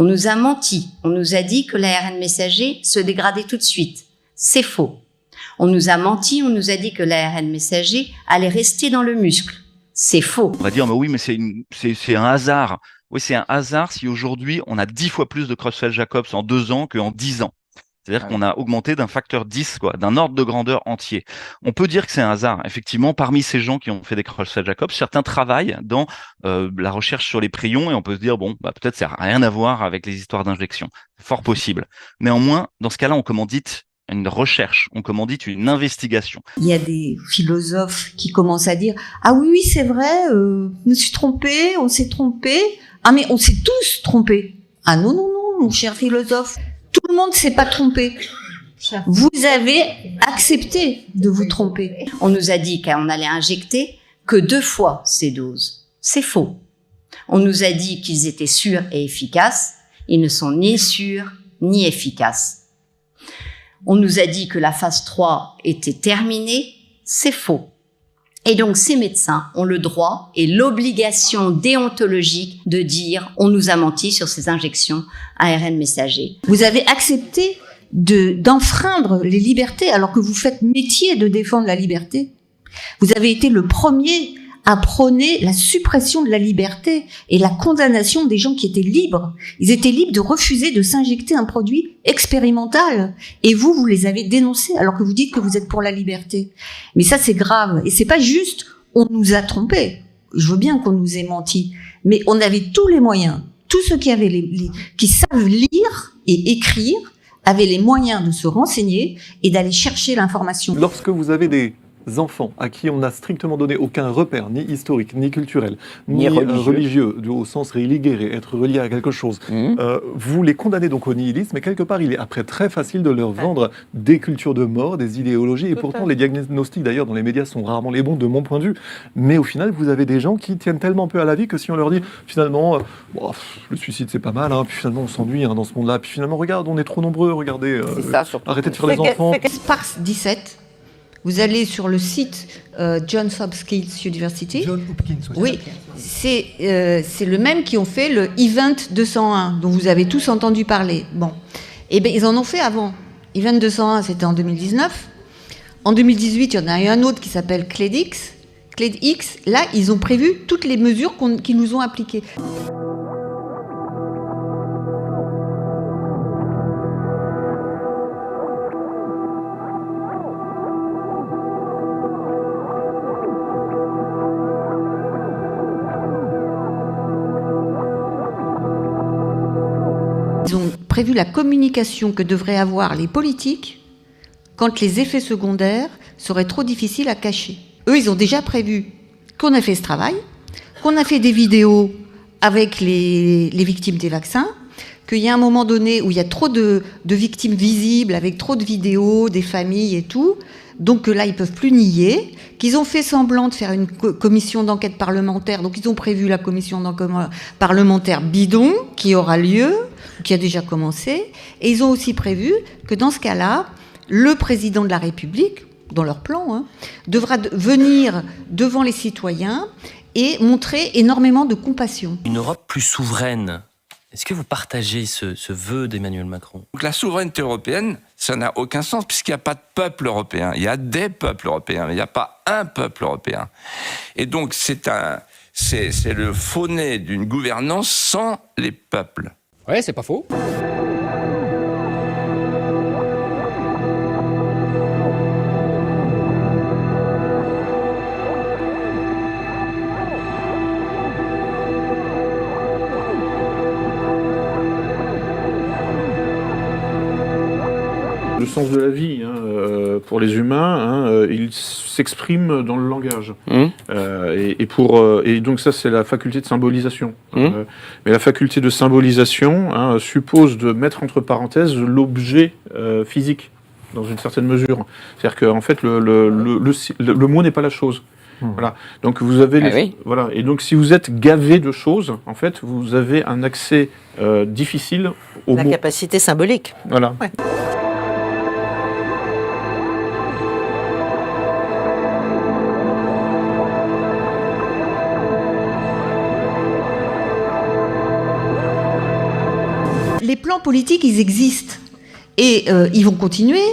On nous a menti. On nous a dit que l'ARN messager se dégradait tout de suite. C'est faux. On nous a menti. On nous a dit que l'ARN messager allait rester dans le muscle. C'est faux. On va dire, mais oui, mais c'est un hasard. Oui, c'est un hasard si aujourd'hui on a 10 fois plus de Creutzfeldt-Jacobs en 2 ans qu'en 10 ans. C'est-à-dire qu'on a augmenté d'un facteur 10, quoi, d'un ordre de grandeur entier. On peut dire que c'est un hasard. Effectivement, parmi ces gens qui ont fait des Creutzfeldt-Jacobs, certains travaillent dans la recherche sur les prions et on peut se dire, bon, bah, peut-être ça n'a rien à voir avec les histoires d'injection. C'est fort possible. Néanmoins, dans ce cas-là, on commandite une recherche, on commandite une investigation. Il y a des philosophes qui commencent à dire « Ah oui, c'est vrai, je me suis trompé, on s'est trompé. Ah mais on s'est tous trompés. » Ah non, non, non, mon cher philosophe. Tout le monde ne s'est pas trompé. Vous avez accepté de vous tromper. On nous a dit qu'on allait injecter que 2 fois ces doses. C'est faux. On nous a dit qu'ils étaient sûrs et efficaces. Ils ne sont ni sûrs ni efficaces. On nous a dit que la phase 3 était terminée. C'est faux. Et donc, ces médecins ont le droit et l'obligation déontologique de dire on nous a menti sur ces injections ARN messager. Vous avez accepté d'enfreindre les libertés alors que vous faites métier de défendre la liberté. Vous avez été le premier à prôner la suppression de la liberté et la condamnation des gens qui étaient libres. Ils étaient libres de refuser de s'injecter un produit expérimental. Et vous les avez dénoncés alors que vous dites que vous êtes pour la liberté. Mais ça, c'est grave. Et c'est pas juste, on nous a trompés. Je veux bien qu'on nous ait menti. Mais on avait tous les moyens. Tous ceux qui avaient qui savent lire et écrire avaient les moyens de se renseigner et d'aller chercher l'information. Lorsque vous avez des enfants à qui on n'a strictement donné aucun repère, ni historique, ni culturel, ni religieux, au sens religere, être relié à quelque chose, vous les condamnez donc au nihilisme, mais quelque part il est après très facile de leur vendre des cultures de mort, des idéologies, et pourtant les diagnostics d'ailleurs dans les médias sont rarement les bons de mon point de vue, mais au final vous avez des gens qui tiennent tellement peu à la vie que si on leur dit finalement le suicide c'est pas mal, hein, puis finalement on s'ennuie dans ce monde-là, puis finalement regarde on est trop nombreux, regardez, arrêtez de faire les enfants. Sparks 17. Vous allez sur le site Johns Hopkins University. John Hopkins, oui. C'est le même qui ont fait le Event 201, dont vous avez tous entendu parler. Bon. Eh bien, ils en ont fait avant. Event 201, c'était en 2019. En 2018, il y en a eu un autre qui s'appelle CLEDX. CLEDX, là, ils ont prévu toutes les mesures qu'ils nous ont appliquées. Ils ont prévu la communication que devraient avoir les politiques quand les effets secondaires seraient trop difficiles à cacher. Eux, ils ont déjà prévu qu'on a fait ce travail, qu'on a fait des vidéos avec les victimes des vaccins, qu'il y a un moment donné où il y a trop de victimes visibles, avec trop de vidéos, des familles et tout, donc que là, ils ne peuvent plus nier, qu'ils ont fait semblant de faire une commission d'enquête parlementaire, donc ils ont prévu la commission d'enquête parlementaire bidon, qui aura lieu, qui a déjà commencé, et ils ont aussi prévu que dans ce cas-là, le président de la République, dans leur plan, devra venir devant les citoyens et montrer énormément de compassion. Une Europe plus souveraine. Est-ce que vous partagez ce vœu d'Emmanuel Macron ? Donc la souveraineté européenne, ça n'a aucun sens puisqu'il n'y a pas de peuple européen. Il y a des peuples européens, mais il n'y a pas un peuple européen. Et donc c'est le faux-nez d'une gouvernance sans les peuples. Ouais, c'est pas faux. Le sens de la vie, pour les humains, il s'exprime dans le langage. Et donc ça, c'est la faculté de symbolisation. Mais la faculté de symbolisation suppose de mettre entre parenthèses l'objet physique, dans une certaine mesure. C'est-à-dire qu'en fait, le mot n'est pas la chose. Voilà. Donc vous avez voilà. Et donc si vous êtes gavé de choses, en fait, vous avez un accès difficile au mot. La capacité symbolique. Voilà. Ouais. plans politiques, ils existent. Et ils vont continuer.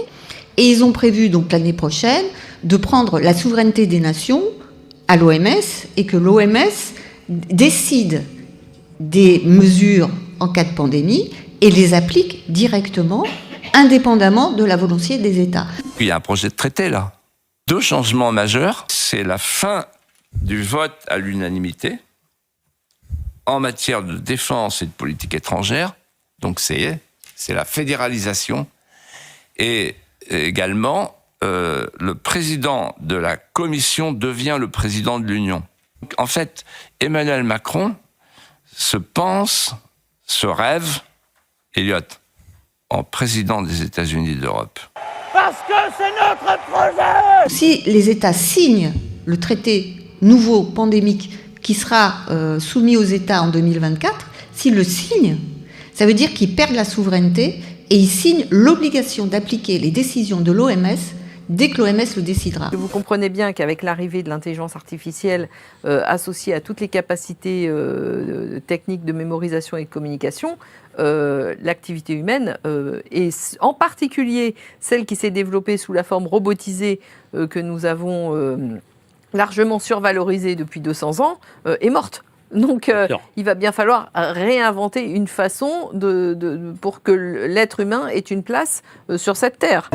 Et ils ont prévu, donc l'année prochaine, de prendre la souveraineté des nations à l'OMS et que l'OMS décide des mesures en cas de pandémie et les applique directement, indépendamment de la volonté des États. Il y a un projet de traité, là. 2 changements majeurs. C'est la fin du vote à l'unanimité en matière de défense et de politique étrangère. Donc c'est la fédéralisation. Et également, le président de la Commission devient le président de l'Union. En fait, Emmanuel Macron se rêve, Elliot, en président des États-Unis d'Europe. Parce que c'est notre projet! Si les États signent le traité nouveau pandémique qui sera soumis aux États en 2024, s'ils le signent, ça veut dire qu'ils perdent la souveraineté et ils signent l'obligation d'appliquer les décisions de l'OMS dès que l'OMS le décidera. Vous comprenez bien qu'avec l'arrivée de l'intelligence artificielle associée à toutes les capacités techniques de mémorisation et de communication, l'activité humaine, et en particulier celle qui s'est développée sous la forme robotisée que nous avons largement survalorisée depuis 200 ans, est morte. Donc il va bien falloir réinventer une façon pour que l'être humain ait une place sur cette terre.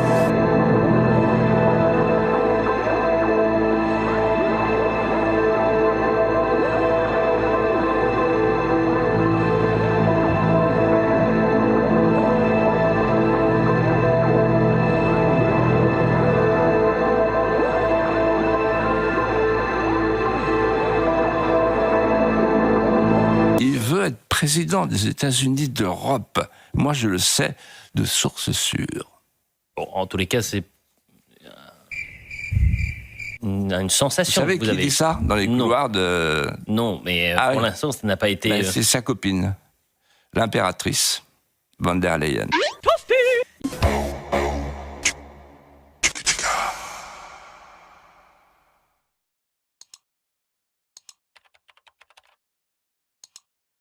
Être président des États-Unis d'Europe. Moi, je le sais de sources sûres. Bon, en tous les cas, c'est une sensation. Vous savez qui dit ça dans les couloirs de... Non, mais pour l'instant, ça n'a pas été... C'est sa copine, l'impératrice von der Leyen.